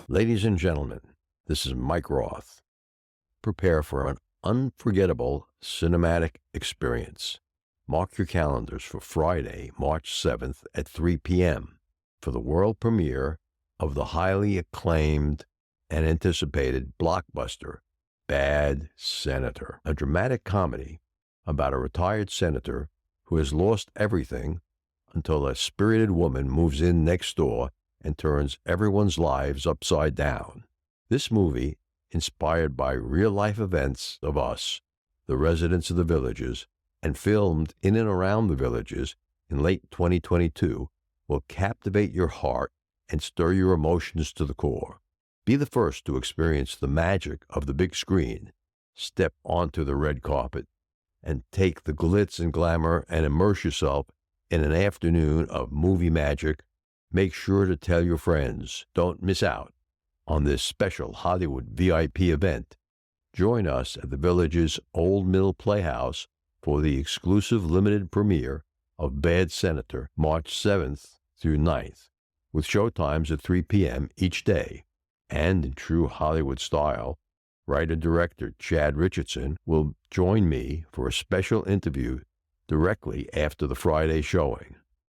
Ladies and gentlemen, this is Mike Roth. Prepare for an unforgettable cinematic experience. Mark your calendars for Friday, March 7th at 3 p.m. for the world premiere of the highly acclaimed and anticipated blockbuster, Bad Senator, a dramatic comedy about a retired senator who has lost everything until a spirited woman moves in next door and turns everyone's lives upside down. This movie, inspired by real-life events of us, the residents of the villages, and filmed in and around the villages in late 2022, will captivate your heart and stir your emotions to the core. Be the first to experience the magic of the big screen. Step onto the red carpet and take the glitz and glamour and immerse yourself in an afternoon of movie magic. Make sure to tell your friends. Don't miss out on this special Hollywood VIP event. Join us at the village's Old Mill Playhouse for the exclusive limited premiere of Bad Senator, March 7th through 9th, with showtimes at 3 p.m. each day. And in true Hollywood style, writer-director Chad Richardson will join me for a special interview directly after the Friday showing.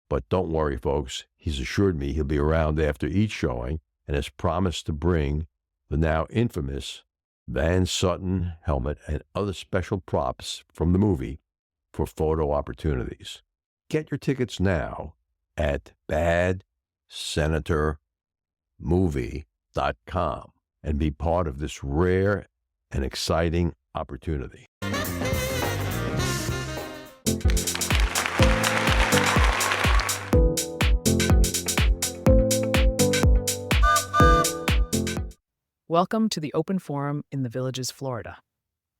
But don't worry, folks. He's assured me he'll be around after each showing and has promised to bring the now infamous Van Sutton helmet and other special props from the movie for photo opportunities. Get your tickets now at badsenatormovie.com and be part of this rare and exciting opportunity. Welcome to the Open Forum in the Villages, Florida.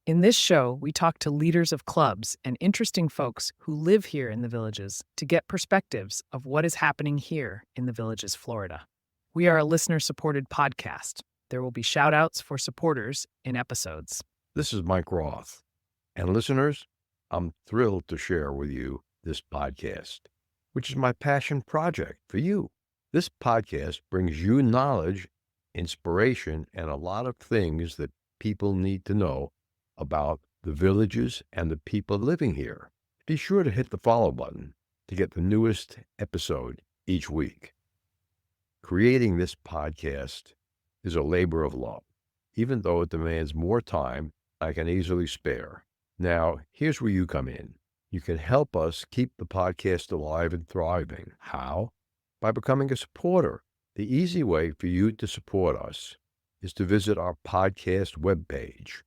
In this show, we talk to leaders of clubs and interesting folks who live here in the Villages to get perspectives of what is happening here in the Villages, Florida. We are a listener-supported podcast. There will be shout-outs for supporters in episodes. This is Mike Roth. And listeners, I'm thrilled to share with you this podcast, which is my passion project for you. This podcast brings you knowledge, inspiration, and a lot of things that people need to know about the villages and the people living here. Be sure to hit the follow button to get the newest episode each week. Creating this podcast is a labor of love, even though it demands more time I can easily spare. Now, here's where you come in. You can help us keep the podcast alive and thriving. How? By becoming a supporter. The easy way for you to support us is to visit our podcast webpage,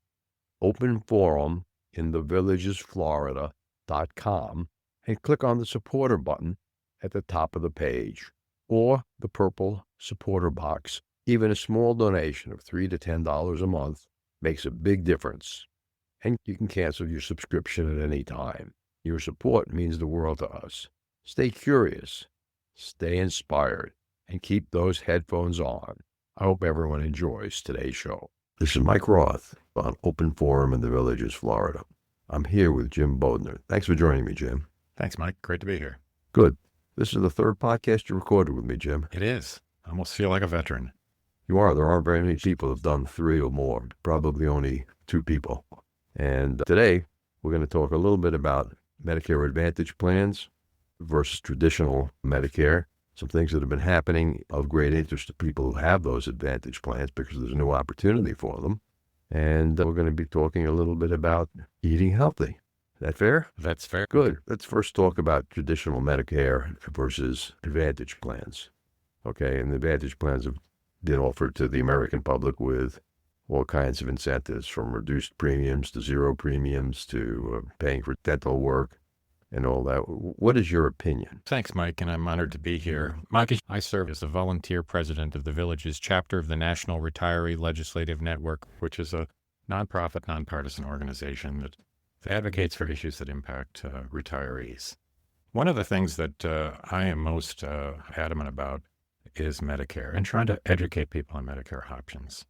openforuminthevillagesflorida.com, and click on the supporter button at the top of the page, or the purple supporter box. Even a small donation of $3 to $10 a month makes a big difference, and you can cancel your subscription at any time. Your support means the world to us. Stay curious, stay inspired, and keep those headphones on. I hope everyone enjoys today's show. This is Mike Roth on Open Forum in the Villages, Florida. I'm here with Jim Bodenner. Thanks for joining me, Jim. Thanks, Mike. Great to be here. Good. This is the third podcast you recorded with me, Jim. It is. I almost feel like a veteran. You are. There aren't very many people who have done 3 or more. Probably only 2 people. And today, we're going to talk a little bit about Medicare Advantage plans versus traditional Medicare. Some things that have been happening of great interest to people who have those Advantage plans because there's a new opportunity for them. And we're going to be talking a little bit about eating healthy. Is that fair? That's fair. Good. Let's first talk about traditional Medicare versus Advantage plans. Okay, and the Advantage plans have been offered to the American public with all kinds of incentives, from reduced premiums to 0 premiums to paying for dental work and all that. What is your opinion? Thanks, Mike, and I'm honored to be here. Mike, I serve as the volunteer president of the Villages chapter of the National Retiree Legislative Network, which is a nonprofit, nonpartisan organization that advocates for issues that impact retirees. One of the things that I am most adamant about is Medicare and trying to educate people on Medicare options.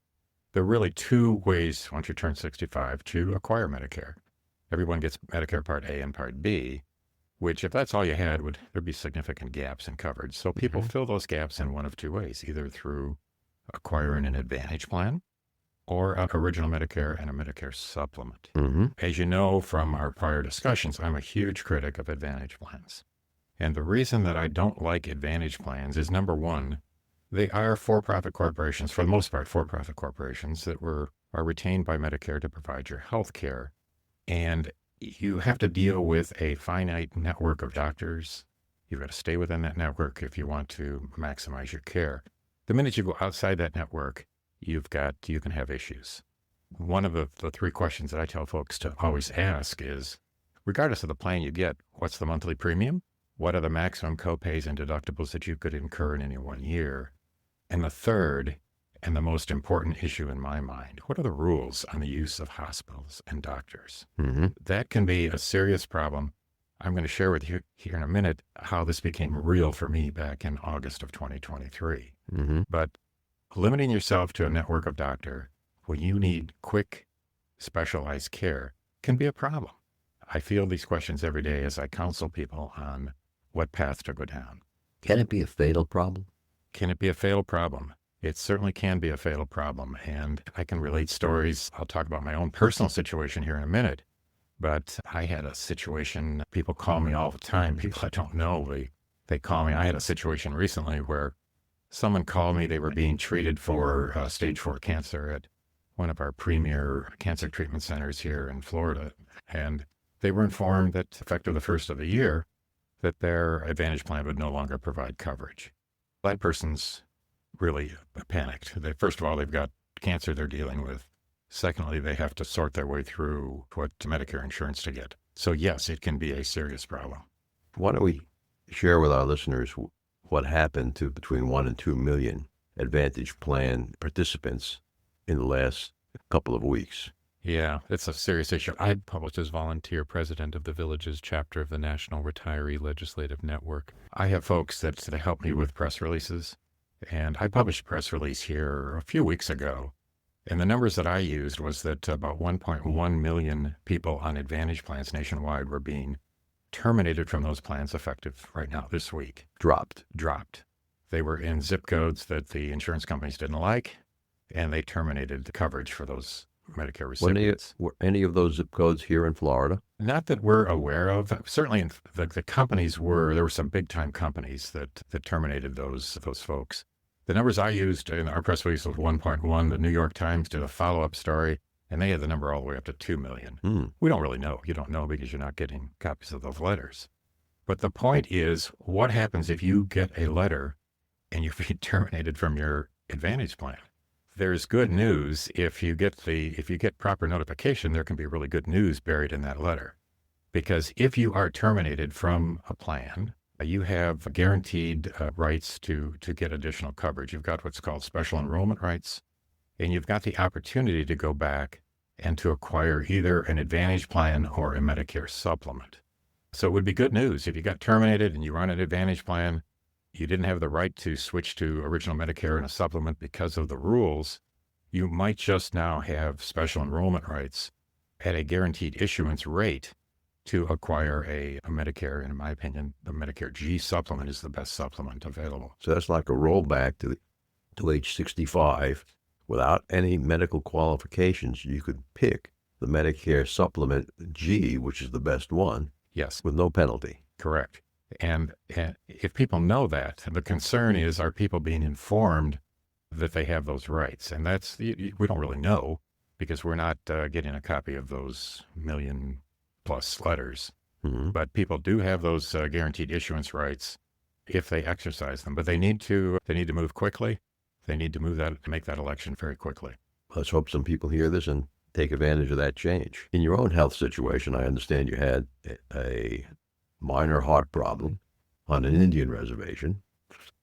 There are really 2 ways, once you turn 65, to acquire Medicare. Everyone gets Medicare Part A and Part B, which if that's all you had, there'd be significant gaps in coverage. So people fill those gaps in one of two ways, either through acquiring an Advantage plan or an original Medicare and a Medicare supplement. As you know from our prior discussions, I'm a huge critic of Advantage plans. And the reason that I don't like Advantage plans is, number one, they are for-profit corporations, for the most part, for-profit corporations that are retained by Medicare to provide your health care. And you have to deal with a finite network of doctors. You've got to stay within that network if you want to maximize your care. The minute you go outside that network, you can have issues. One of the three questions that I tell folks to always ask is, regardless of the plan you get, what's the monthly premium? What are the maximum copays and deductibles that you could incur in any one year? And the third, and the most important issue in my mind, what are the rules on the use of hospitals and doctors? That can be a serious problem. I'm going to share with you here in a minute how this became real for me back in August of 2023. But limiting yourself to a network of doctor when you need quick, specialized care can be a problem. I field these questions every day as I counsel people on what path to go down. Can it be a fatal problem? Can it be a fatal problem? It certainly can be a fatal problem. And I can relate stories. I'll talk about my own personal situation here in a minute. But I had a situation, people call me all the time, people I don't know, they call me. I had a situation recently where someone called me, they were being treated for stage 4 cancer at one of our premier cancer treatment centers here in Florida. And they were informed that effective the first of the year, that their Advantage plan would no longer provide coverage. That person's really panicked. First of all, they've got cancer they're dealing with. Secondly, they have to sort their way through what Medicare insurance to get. So yes, it can be a serious problem. Why don't we share with our listeners what happened to between 1 and 2 million Advantage plan participants in the last couple of weeks? Yeah, it's a serious issue. I published as volunteer president of the Villages chapter of the National Retiree Legislative Network. I have folks that help me with press releases, and I published a press release here a few weeks ago. And the numbers that I used was that about 1.1 million people on Advantage plans nationwide were being terminated from those plans effective right now this week. Dropped. They were in zip codes that the insurance companies didn't like, and they terminated the coverage for those Medicare recipients. Were any of those zip codes here in Florida? Not that we're aware of. Certainly the companies there were some big time companies that terminated those folks. The numbers I used in our press release was 1.1. The New York Times did a follow-up story, and they had the number all the way up to 2 million. We don't really know. You don't know because you're not getting copies of those letters. But the point is, what happens if you get a letter and you're being terminated from your Advantage plan? There's good news. If you get proper notification, there can be really good news buried in that letter. Because if you are terminated from a plan, you have guaranteed rights to get additional coverage. You've got what's called special enrollment rights, and you've got the opportunity to go back and to acquire either an Advantage plan or a Medicare supplement. So it would be good news. If you got terminated and you were on an Advantage plan, you didn't have the right to switch to original Medicare and a supplement because of the rules, you might just now have special enrollment rights at a guaranteed issuance rate to acquire a Medicare. And in my opinion, the Medicare G supplement is the best supplement available. So that's like a rollback to age 65. Without any medical qualifications, you could pick the Medicare supplement G, which is the best one. Yes. With no penalty. Correct. And if people know that, the concern is, are people being informed that they have those rights? And we don't really know because we're not getting a copy of those million plus letters. But people do have those guaranteed issuance rights if they exercise them. But they need to move quickly. They need to make that election very quickly. Let's hope some people hear this and take advantage of that change. In your own health situation, I understand you had a minor heart problem on an Indian reservation.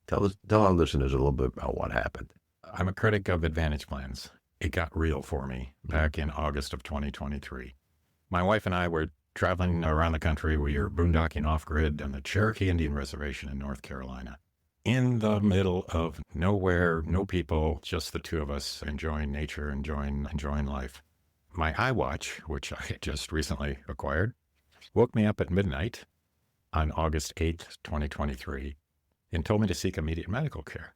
Tell our listeners a little bit about what happened. I'm a critic of Advantage plans. It got real for me back in August of 2023. My wife and I were traveling around the country. We were boondocking off-grid on the Cherokee Indian Reservation in North Carolina. In the middle of nowhere, no people, just the two of us enjoying nature, enjoying life. My iWatch, which I had just recently acquired, woke me up at midnight on August 8th, 2023, and told me to seek immediate medical care.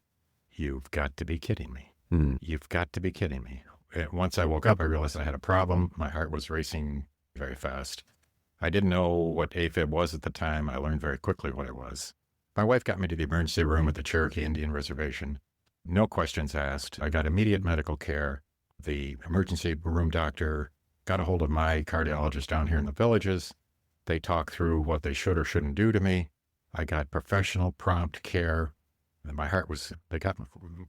You've got to be kidding me. You've got to be kidding me. Once I woke up, I realized I had a problem. My heart was racing very fast. I didn't know what AFib was at the time. I learned very quickly what it was. My wife got me to the emergency room at the Cherokee Indian Reservation. No questions asked. I got immediate medical care. The emergency room doctor got a hold of my cardiologist down here in the Villages. They talked through what they should or shouldn't do to me. I got professional, prompt care. And they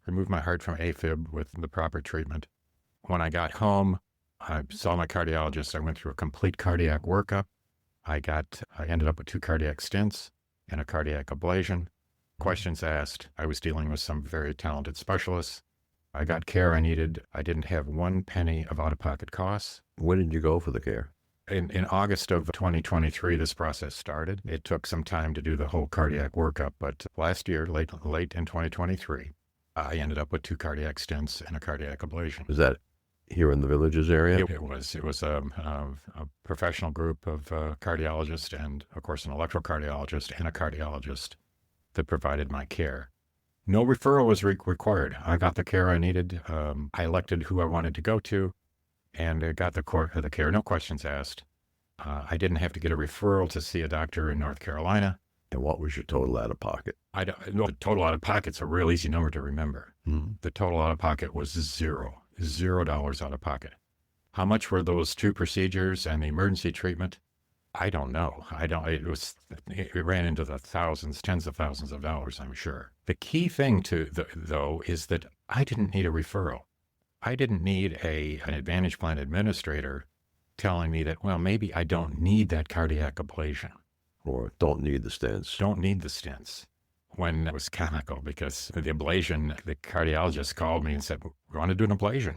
removed my heart from AFib with the proper treatment. When I got home, I saw my cardiologist. I went through a complete cardiac workup. I ended up with 2 cardiac stents and a cardiac ablation. Questions asked. I was dealing with some very talented specialists. I got care I needed. I didn't have 1 penny of out-of-pocket costs. When did you go for the care? In August of 2023, this process started. It took some time to do the whole cardiac workup, but last year, late in 2023, I ended up with 2 cardiac stents and a cardiac ablation. Was that here in the Villages area? It was a professional group of cardiologists and, of course, an electrocardiologist and a cardiologist that provided my care. No referral was required. I got the care I needed. I elected who I wanted to go to and got the care. No questions asked. I didn't have to get a referral to see a doctor in North Carolina. And what was your total out of pocket? The total out of pocket's a real easy number to remember. The total out of pocket was $0 out of pocket. How much were those 2 procedures and the emergency treatment? I don't know. It ran into the thousands, tens of thousands of dollars, I'm sure. The key thing though, is that I didn't need a referral. I didn't need an Advantage Plan administrator telling me that, well, maybe I don't need that cardiac ablation. Or don't need the stents. Don't need the stents. When it was comical because the ablation, the cardiologist called me and said, we want to do an ablation.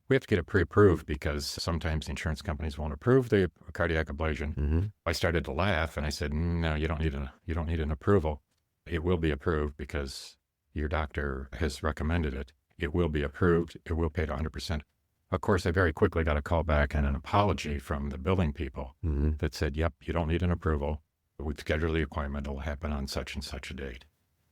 We have to get it pre-approved because sometimes insurance companies won't approve the cardiac ablation. I started to laugh and I said, no, you don't need an approval. It will be approved because your doctor has recommended it. It will be approved. It will pay to 100%. Of course, I very quickly got a call back and an apology from the billing people that said, yep, you don't need an approval. We've scheduled the appointment. It'll happen on such and such a date.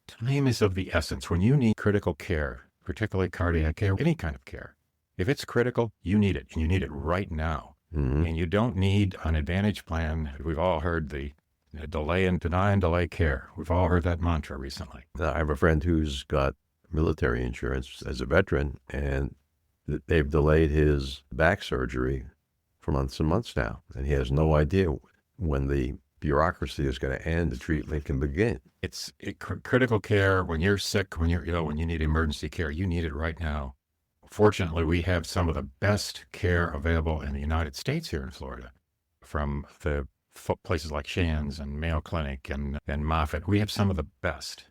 Time is of the essence. When you need critical care, particularly cardiac care, any kind of care, if it's critical, you need it, and you need it right now. And you don't need an Advantage Plan. We've all heard the delay and deny and delay care. We've all heard that mantra recently. I have a friend who's got military insurance as a veteran, and they've delayed his back surgery for months and months now, and he has no idea when the bureaucracy is going to end, the treatment can begin. It's critical care. When you're sick, when you're ill, when you need emergency care, you need it right now. Fortunately, we have some of the best care available in the United States here in Florida, from the places like Shands and Mayo Clinic and Moffitt. We have some of the best.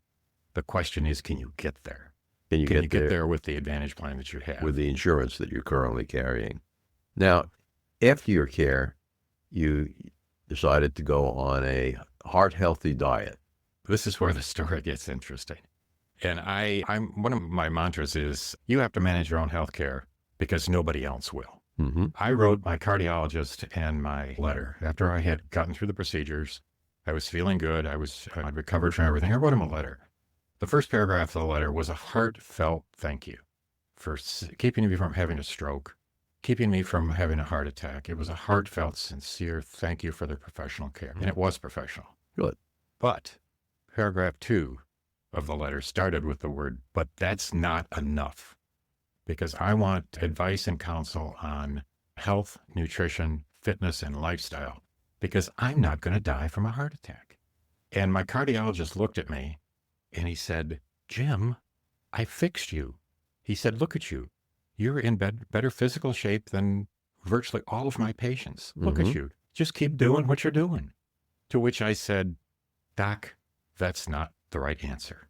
The question is, can you get there? Can you get there with the Advantage Plan that you have? With the insurance that you're currently carrying. Now, after your care, you decided to go on a heart-healthy diet. This is where the story gets interesting. And I'm one of my mantras is you have to manage your own health care because nobody else will. I wrote my cardiologist and my letter after I had gotten through the procedures. I was feeling good. I'd recovered from everything. I wrote him a letter. The first paragraph of the letter was a heartfelt thank you for keeping me from having a stroke, keeping me from having a heart attack. It was a heartfelt, sincere thank you for the professional care. And it was professional. Good. But paragraph 2 of the letter started with the word, but that's not enough, because I want advice and counsel on health, nutrition, fitness, and lifestyle, because I'm not going to die from a heart attack. And my cardiologist looked at me and he said, Jim, I fixed you. He said, look at you. You're in better physical shape than virtually all of my patients. Look at you. Just keep doing what you're doing. To which I said, Doc, that's not the right answer.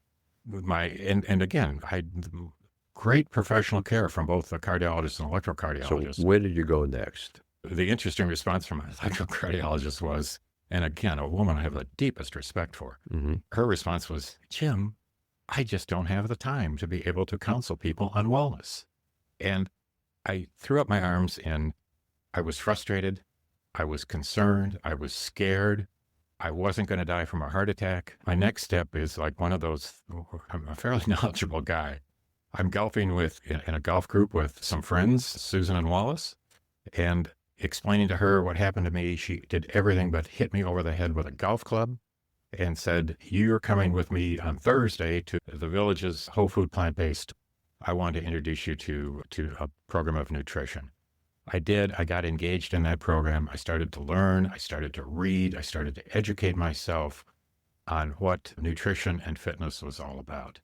And again, I had great professional care from both the cardiologist and electrocardiologist. So where did you go next? The interesting response from my electrocardiologist was, and again, a woman I have the deepest respect for, her response was, Jim, I just don't have the time to be able to counsel people on wellness. And I threw up my arms and I was frustrated. I was concerned. I was scared. I wasn't going to die from a heart attack. My next step is like one of those, I'm a fairly knowledgeable guy. I'm golfing in a golf group with some friends, Susan and Wallace, and explaining to her what happened to me. She did everything but hit me over the head with a golf club and said, "You're coming with me on Thursday to the Village's whole food plant-based. I want to introduce you to a program of nutrition." I did. I got engaged in that program. I started to learn. I started to read. I started to educate myself on what nutrition and fitness was all about.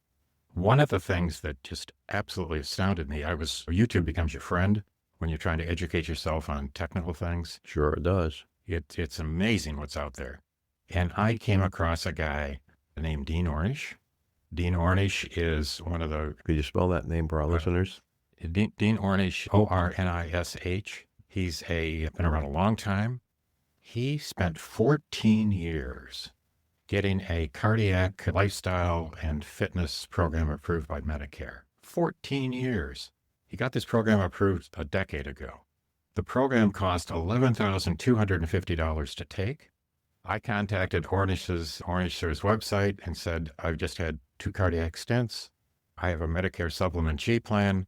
One of the things that just absolutely astounded me, YouTube becomes your friend when you're trying to educate yourself on technical things. Sure it does. It's amazing what's out there. And I came across a guy named Dean Ornish. Dean Ornish is one of the... Could you spell that name for our listeners? Dean Ornish, Ornish. He's been around a long time. He spent 14 years getting a cardiac lifestyle and fitness program approved by Medicare. 14 years. He got this program approved a decade ago. The program cost $11,250 to take. I contacted Ornish's website and said, "I've just had 2 cardiac stents. I have a Medicare Supplement G plan,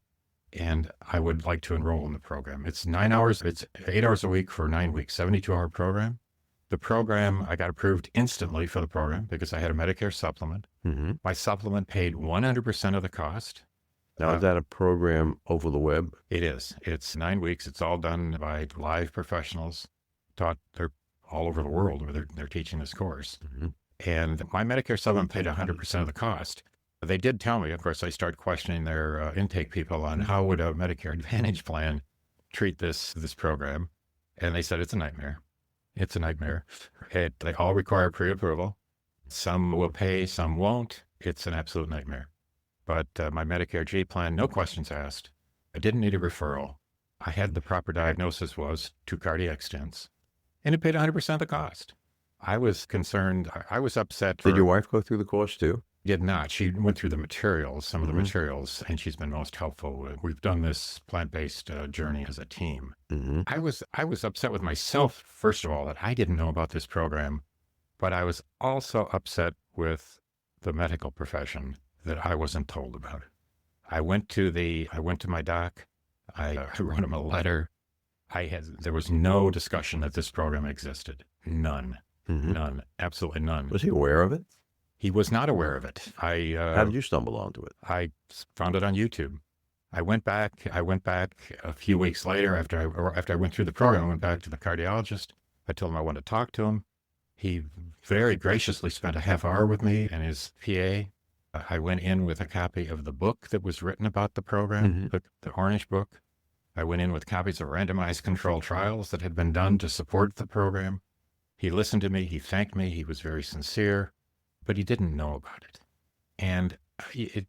and I would like to enroll in the program." It's 8 hours a week for 9 weeks, 72-hour program. The program, I got approved instantly for the program because I had a Medicare supplement. Mm-hmm. My supplement paid 100% of the cost. Now, is that a program over the web? It is. It's 9 weeks. It's all done by live professionals. They're all over the world where they're teaching this course. Mm-hmm. And my Medicare supplement paid 100% of the cost. They did tell me, of course, I started questioning their intake people on how would a Medicare Advantage plan treat this program. And they said, it's a nightmare. It's a nightmare. They all require pre-approval. Some will pay, some won't. It's an absolute nightmare. But my Medicare G plan, no questions asked. I didn't need a referral. I had the proper diagnosis, was 2 cardiac stents. And it paid 100% of the cost. I was concerned. I was upset. Did your wife go through the course too? Did not. She went through the materials, some of the materials, and she's been most helpful. We've done this plant-based journey as a team. Mm-hmm. I was upset with myself, first of all, that I didn't know about this program, but I was also upset with the medical profession that I wasn't told about it. I went to my doc. I wrote him a letter. There was no discussion that this program existed. None. Mm-hmm. None. Absolutely none. Was he aware of it? He was not aware of it. How did you stumble onto it? I found it on YouTube. I went back a few weeks later after I went through the program. I went back to the cardiologist. I told him I wanted to talk to him. He very graciously spent a half hour with me and his PA. I went in with a copy of the book that was written about the program, the Ornish book. I went in with copies of randomized controlled trials that had been done to support the program. He listened to me. He thanked me. He was very sincere. But he didn't know about it. And it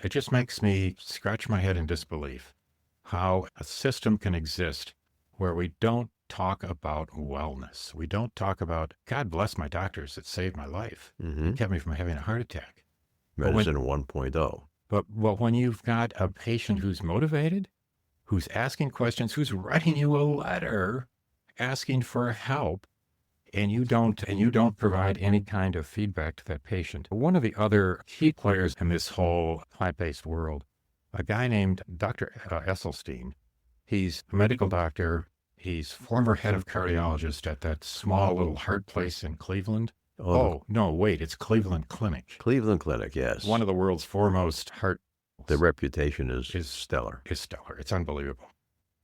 just makes me scratch my head in disbelief how a system can exist where we don't talk about wellness. We don't talk about, God bless my doctors that saved my life. Mm-hmm. Kept me from having a heart attack. Medicine 1.0. But when you've got a patient who's motivated, who's asking questions, who's writing you a letter asking for help, and you don't provide any kind of feedback to that patient. One of the other key players in this whole plant-based world, a guy named Dr. Esselstyn. He's a medical doctor. He's former head of cardiologist at that small little heart place in Cleveland. Oh, no, wait, it's Cleveland Clinic. Cleveland Clinic, yes. One of the world's foremost heart. The reputation is stellar. Is stellar. It's unbelievable.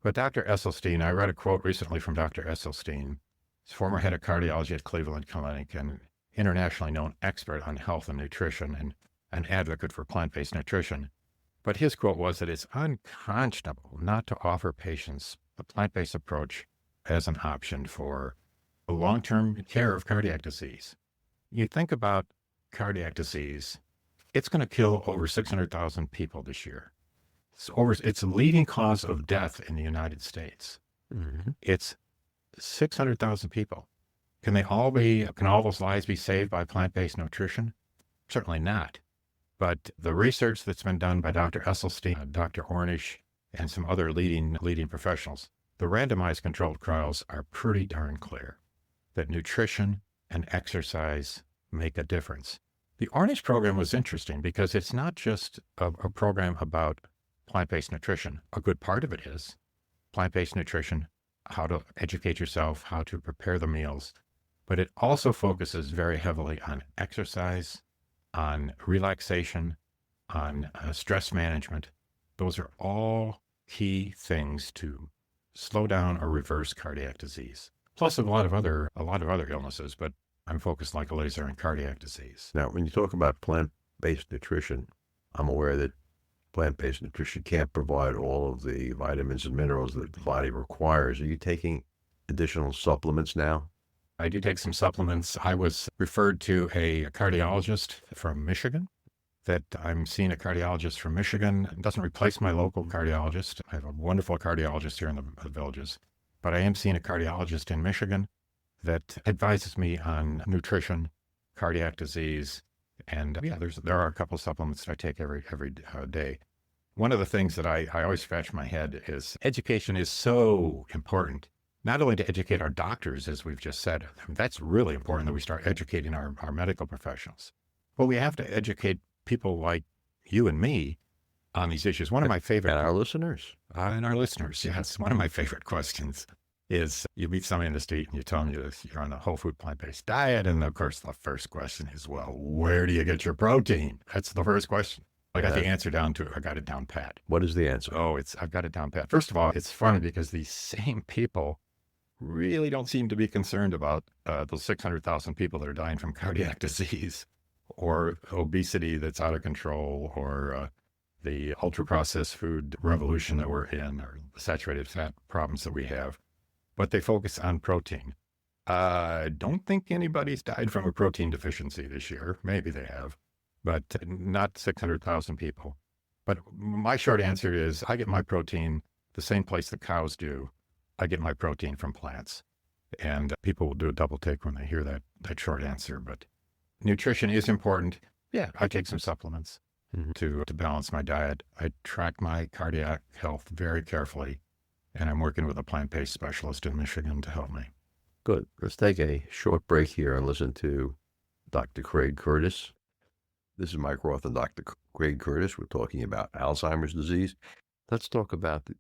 But Dr. Esselstyn, I read a quote recently from Dr. Esselstyn. He's former head of cardiology at Cleveland Clinic and internationally known expert on health and nutrition and an advocate for plant-based nutrition. But his quote was that it's unconscionable not to offer patients a plant-based approach as an option for the long-term care of cardiac disease. You think about cardiac disease, it's going to kill over 600,000 people this year. It's a leading cause of death in the United States. Mm-hmm. It's 600,000 people. Can all those lives be saved by plant-based nutrition? Certainly not. But the research that's been done by Dr. Esselstyn, Dr. Ornish, and some other leading professionals, the randomized controlled trials are pretty darn clear that nutrition and exercise make a difference. The Ornish program was interesting because it's not just a program about plant-based nutrition. A good part of it is plant-based nutrition, how to educate yourself, how to prepare the meals, but it also focuses very heavily on exercise, on relaxation, on stress management. Those are all key things to slow down or reverse cardiac disease. Plus a lot of other illnesses, but I'm focused like a laser on cardiac disease. Now, when you talk about plant-based nutrition, I'm aware that plant-based nutrition can't provide all of the vitamins and minerals that the body requires. Are you taking additional supplements now? I do take some supplements. I was referred to a cardiologist from Michigan, that I'm seeing a cardiologist from Michigan. It doesn't replace my local cardiologist. I have a wonderful cardiologist here in the Villages, but I am seeing a cardiologist in Michigan that advises me on nutrition, cardiac disease, and there are a couple of supplements that I take every day. One of the things that I always scratch my head is education is so important. Not only to educate our doctors, as we've just said, that's really important that we start educating our medical professionals. But we have to educate people like you and me on these issues. One of my favorite... And our listeners. And our listeners, yes. One of my favorite questions is you meet somebody in the street and you tell them you're on a whole food plant-based diet. And of course, the first question is, well, where do you get your protein? That's the first question. I got the answer down to it. I got it down pat. What is the answer? I've got it down pat. First of all, it's funny because these same people really don't seem to be concerned about those 600,000 people that are dying from cardiac disease or obesity that's out of control, or the ultra-processed food revolution that we're in, or the saturated fat problems that we have. But they focus on protein. I don't think anybody's died from a protein deficiency this year. Maybe they have, but not 600,000 people. But my short answer is I get my protein the same place the cows do. I get my protein from plants. And people will do a double take when they hear that short answer. But nutrition is important. Yeah, I take some supplements to balance my diet. I track my cardiac health very carefully. And I'm working with a plant-based specialist in Michigan to help me. Good. Let's take a short break here and listen to Dr. Craig Curtis. This is Mike Roth and Dr. Craig Curtis. We're talking about Alzheimer's disease. Let's talk about the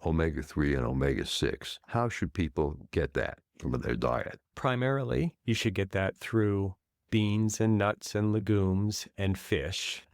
omega-3 and omega-6. How should people get that from their diet? Primarily, you should get that through beans and nuts and legumes and fish.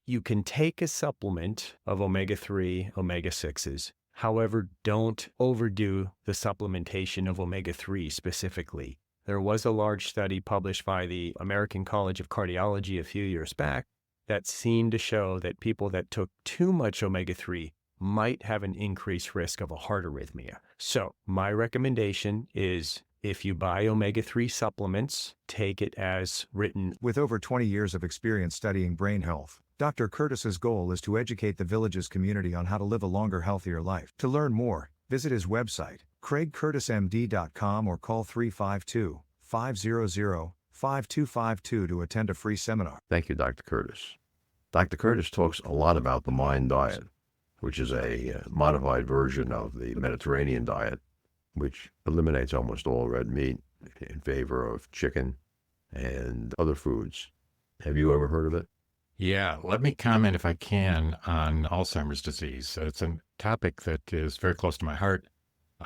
You can take a supplement of omega-3, omega-6s. However, don't overdo the supplementation of omega-3 specifically. There was a large study published by the American College of Cardiology a few years back that seemed to show that people that took too much omega-3 might have an increased risk of a heart arrhythmia. So my recommendation is, if you buy omega-3 supplements, take it as written. With over 20 years of experience studying brain health, Dr. Curtis's goal is to educate the Villages community on how to live a longer, healthier life. To learn more, visit his website, craigcurtismd.com, or call 352-500-5252 to attend a free seminar. Thank you, Dr. Curtis. Dr. Curtis talks a lot about the Mind diet, which is a modified version of the Mediterranean diet, which eliminates almost all red meat in favor of chicken and other foods. Have you ever heard of it? Yeah, let me comment, if I can, on Alzheimer's disease. It's a topic that is very close to my heart.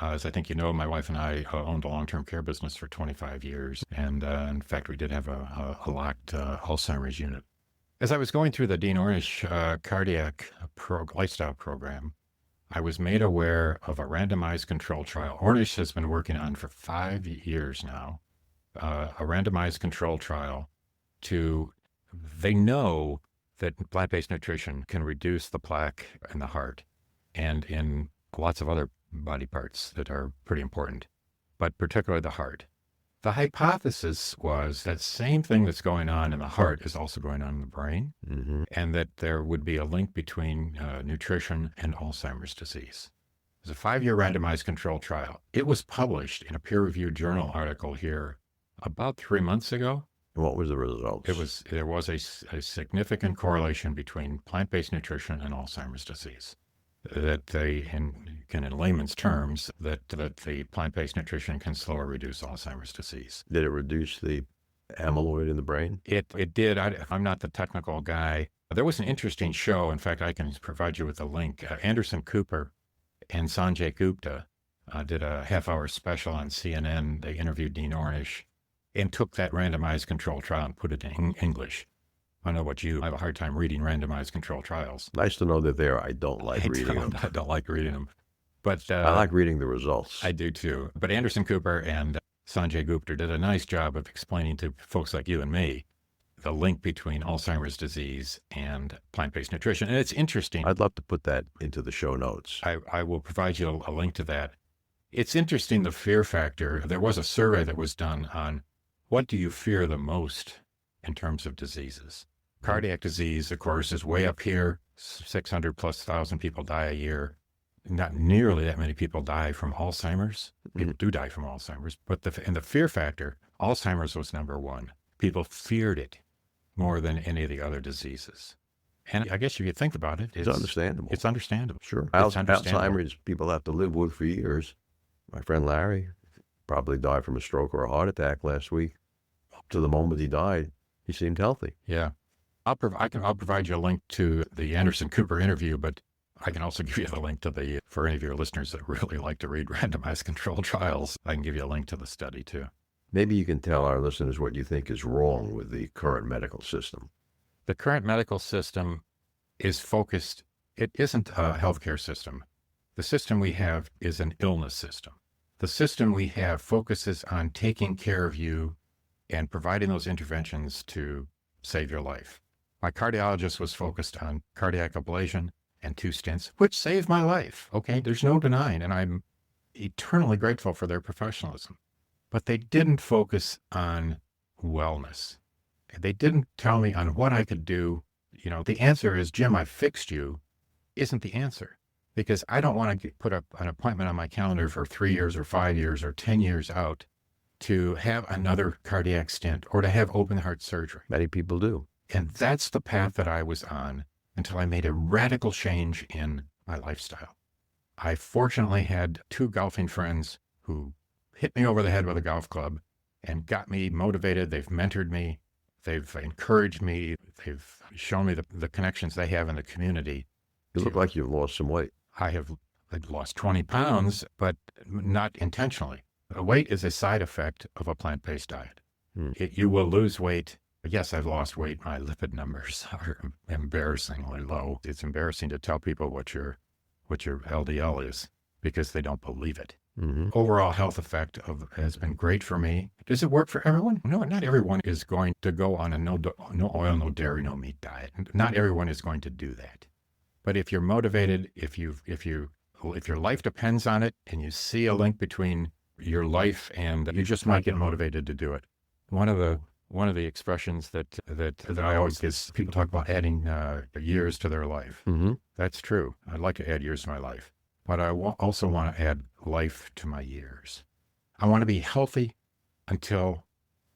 As I think you know, my wife and I owned a long-term care business for 25 years. And in fact, we did have a locked Alzheimer's unit. As I was going through the Dean Ornish cardiac lifestyle program, I was made aware of a randomized control trial Ornish has been working on for 5 years now, a randomized control trial they know that plant-based nutrition can reduce the plaque in the heart and in lots of other body parts that are pretty important, but particularly the heart. The hypothesis was that same thing that's going on in the heart is also going on in the brain, and that there would be a link between nutrition and Alzheimer's disease. It was a 5-year randomized control trial. It was published in a peer-reviewed journal article here about 3 months ago. What was the results? There was a significant correlation between plant-based nutrition and Alzheimer's disease. That in layman's terms, that the plant-based nutrition can slow or reduce Alzheimer's disease. Did it reduce the amyloid in the brain? It did. I'm not the technical guy. There was an interesting show. In fact, I can provide you with a link. Anderson Cooper and Sanjay Gupta did a half-hour special on CNN. They interviewed Dean Ornish and took that randomized control trial and put it in English. I know what you I have a hard time reading randomized control trials. Nice to know that I don't like reading them. I don't like reading them. But I like reading the results. I do too. But Anderson Cooper and Sanjay Gupta did a nice job of explaining to folks like you and me the link between Alzheimer's disease and plant-based nutrition. And it's interesting. I'd love to put that into the show notes. I will provide you a link to that. It's interesting, the fear factor. There was a survey that was done on what do you fear the most in terms of diseases. Cardiac disease, of course, is way up here. 600,000+ people die a year. Not nearly that many people die from Alzheimer's. People do die from Alzheimer's. But the fear factor, Alzheimer's was number one. People feared it more than any of the other diseases. And I guess if you think about it, It's understandable. It's understandable. Sure. It's understandable. Alzheimer's people have to live with for years. My friend Larry probably died from a stroke or a heart attack last week. Up to the moment he died, he seemed healthy. Yeah. I'll provide you a link to the Anderson Cooper interview, but I can also give you the link to for any of your listeners that really like to read randomized controlled trials, I can give you a link to the study too. Maybe you can tell our listeners what you think is wrong with the current medical system. The current medical system is focused, it isn't a healthcare system. The system we have is an illness system. The system we have focuses on taking care of you and providing those interventions to save your life. My cardiologist was focused on cardiac ablation and 2 stents, which saved my life. Okay, there's no denying, and I'm eternally grateful for their professionalism. But they didn't focus on wellness. They didn't tell me on what I could do. You know, the answer is, Jim, I fixed you, isn't the answer. Because I don't want to put up an appointment on my calendar for 3 years or 5 years or 10 years out to have another cardiac stent or to have open heart surgery. Many people do. And that's the path that I was on until I made a radical change in my lifestyle. I fortunately had 2 golfing friends who hit me over the head with a golf club and got me motivated. They've mentored me. They've encouraged me. They've shown me the connections they have in the community. You look like you've lost some weight. I've lost 20 pounds, but not intentionally. Weight is a side effect of a plant-based diet. You will lose weight. Yes, I've lost weight. My lipid numbers are embarrassingly low. It's embarrassing to tell people what your LDL is because they don't believe it. Overall health effect has been great for me. Does it work for everyone? No, not everyone is going to go on a no oil, no dairy, no meat diet. Not everyone is going to do that. But if you're motivated, if your life depends on it, and you see a link between your life and you just might get motivated to do it. One of the expressions that I always is people talk about adding years to their life. That's true. I'd like to add years to my life, but I also want to add life to my years. I want to be healthy until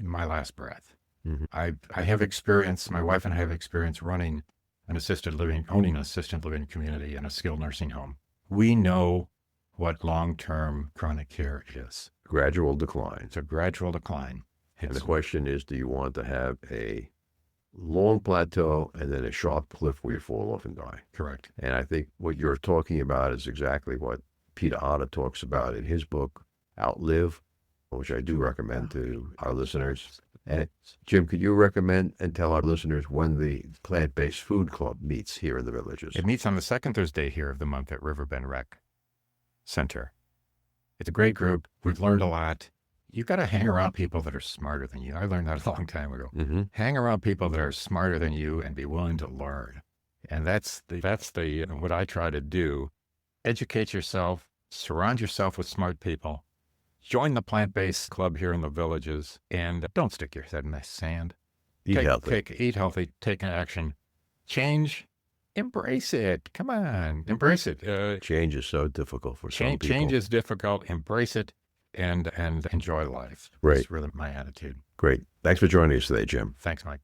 my last breath. I have experience. My wife and I have experience running owning an assisted living community and a skilled nursing home. We know what long-term chronic care is. Gradual decline. It's a gradual decline. And the question is, do you want to have a long plateau and then a sharp cliff where you fall off and die? Correct. And I think what you're talking about is exactly what Peter Otter talks about in his book, Outlive, which I do recommend to our listeners. And Jim, could you recommend and tell our listeners when the Plant-Based Food Club meets here in the Villages? It meets on the second Thursday here of the month at Riverbend Rec Center. It's a great group. We've learned a lot. You've got to hang around people that are smarter than you. I learned that a long time ago. Hang around people that are smarter than you and be willing to learn. And that's what I try to do. Educate yourself, surround yourself with smart people, join the Plant-Based Club here in the Villages, and don't stick your head in the sand. Eat healthy. Eat healthy, take action. Change, embrace it. Come on, embrace it. Change is so difficult for some people. Change is difficult. Embrace it and enjoy life. Great. That's really my attitude. Great. Thanks for joining us today, Jim. Thanks, Mike.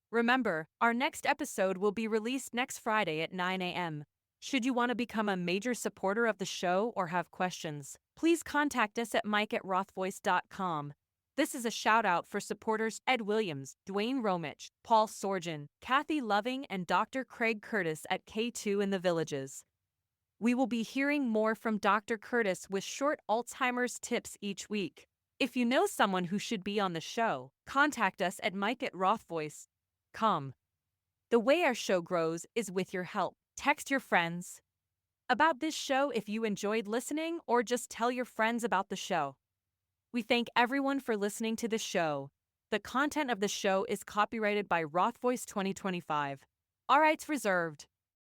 Remember, our next episode will be released next Friday at 9 a.m. Should you want to become a major supporter of the show or have questions, please contact us at mike@rothvoice.com. This is a shout out for supporters Ed Williams, Dwayne Romich, Paul Sorgen, Kathy Loving, and Dr. Craig Curtis at K2 in the Villages. We will be hearing more from Dr. Curtis with short Alzheimer's tips each week. If you know someone who should be on the show, contact us at mike@rothvoice.com. The way our show grows is with your help. Text your friends about this show if you enjoyed listening, or just tell your friends about the show. We thank everyone for listening to the show. The content of the show is copyrighted by Roth Voice 2025. All rights reserved.